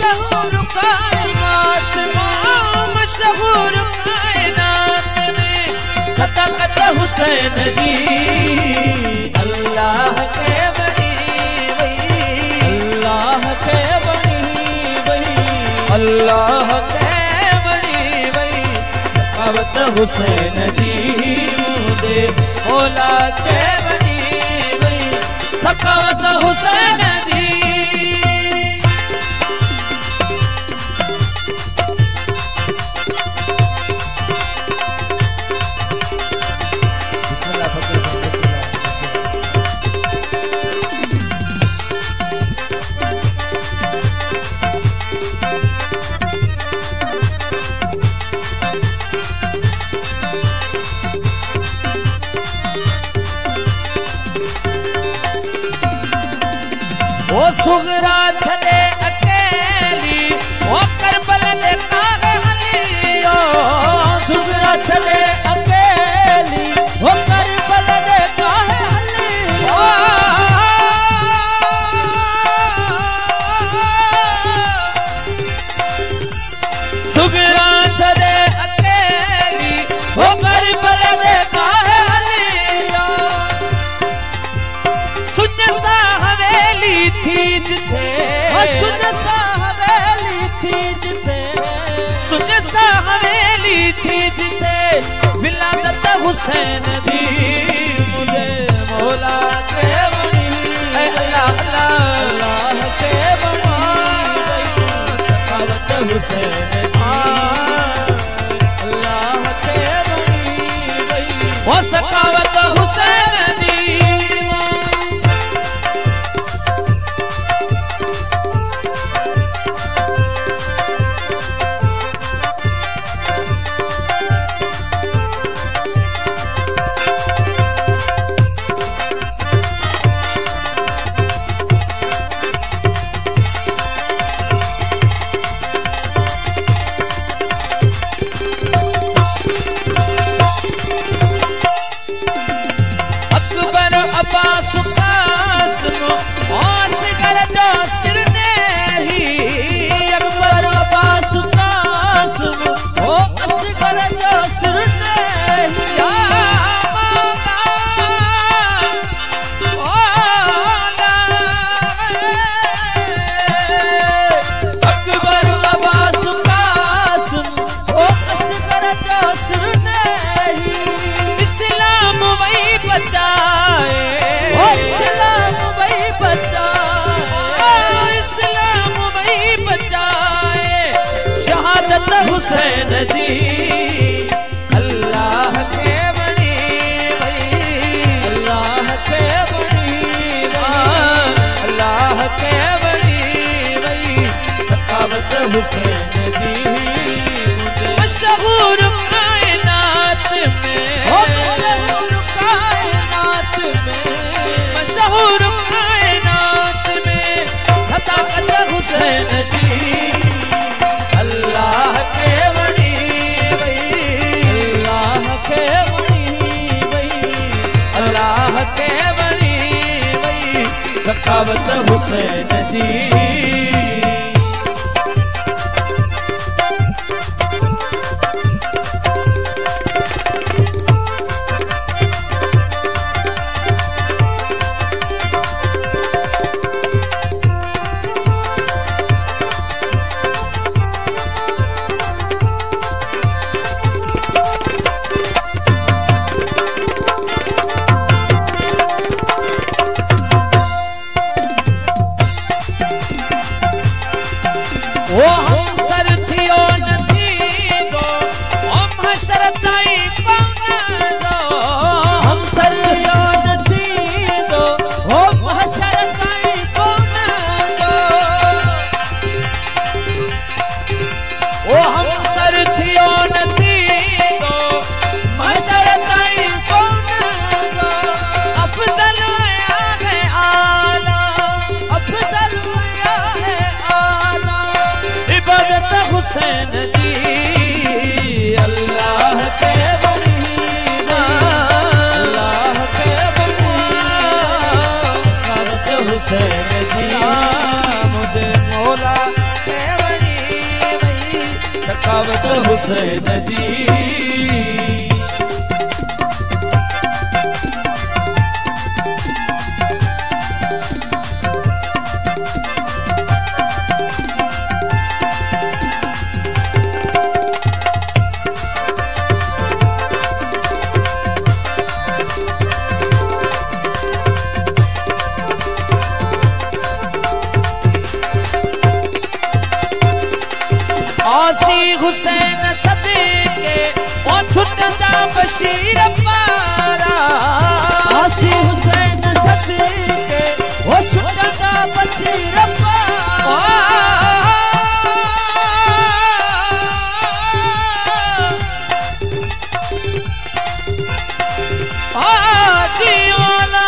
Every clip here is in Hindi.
मशहूर कायनात में, मशहूर कायनात में सदाकत हुसैन जी। अल्लाह के बनी वही, अल्लाह के बनी वही, अल्लाह के बनी वही सखावत हुसैन जी। मुझे मौला के बनी वही सखावत हुसैन जी। वो सुगरा छले अकेली वो करबल देखा हली, सुगरा छले अकेली वो करबल देखा हली, सुगरा छले अकेली वो करबल देखा हली। सुन सा हवेली थी जिथे, सुन सा हवेली थी जिथे, सुन सा हवेली थी जिथे विलादत हुसैन जी। मुझे मौला के बनी अल्लाह अल्लाह के बनी सखावत हुसैन जी, अल्लाह के बनी वो सखावत हुसैन जी। अकबर अब्बास कासिम असगर जो सिर नहीं, अकबर अब्बास कासिम ओ असगर जो सिर नहीं, या मौला अकबर अब्बास कासिम ओ असगर जो सिर नहीं, इस्लाम वही बचाए, ओ इस्लाम वही बचाए, इस्लाम वही बचाए शहादत हुसैन जी। अल्लाह के बनी वही, अल्लाह के बनी अल्लाह के बनी वही सखावत हुसैन जी। मशहूर कायनात में, मशहूर कायनात में, मशहूर कायनात में सदाकत हुसैन जी। अल्लाह के बनी वही, अल्लाह के बनी वही, अल्लाह के बनी वही सखावत हुसैन जी। वो हम सर थियो नथी गो हम हशरताई पावना, हम सर थियो नथी गो हम हशरताई पावना, वो हम सर थियो नथी गो हशरताई पावना। अफजल है आला, अफजल है आला, इबादत हुसैन जी। अल्लाह के बनी, अल्लाह के बनी सखावत हुसैन जी। मुझे मौला के हुसैन जी। आसी हुसैन सदके ओ छुटदा बशीर पारा। आसी हुसैन सदके ओ छुटदा बशीर पारा। दीवाना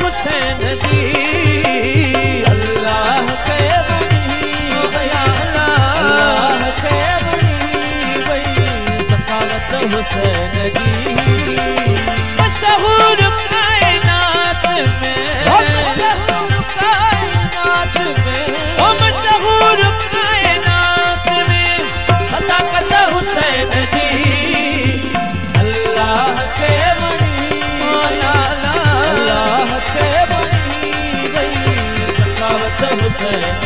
हुसैन जी। अल्लाह के बनी अल्लाह के बनी सखावत हुसैन जी। मशहूर कायनात में मशहूर कायनात में मशहूर कायनात में सदाकत हुसैन जी। अल्लाह के बनी अल्लाह के बनी सखावत हुसैन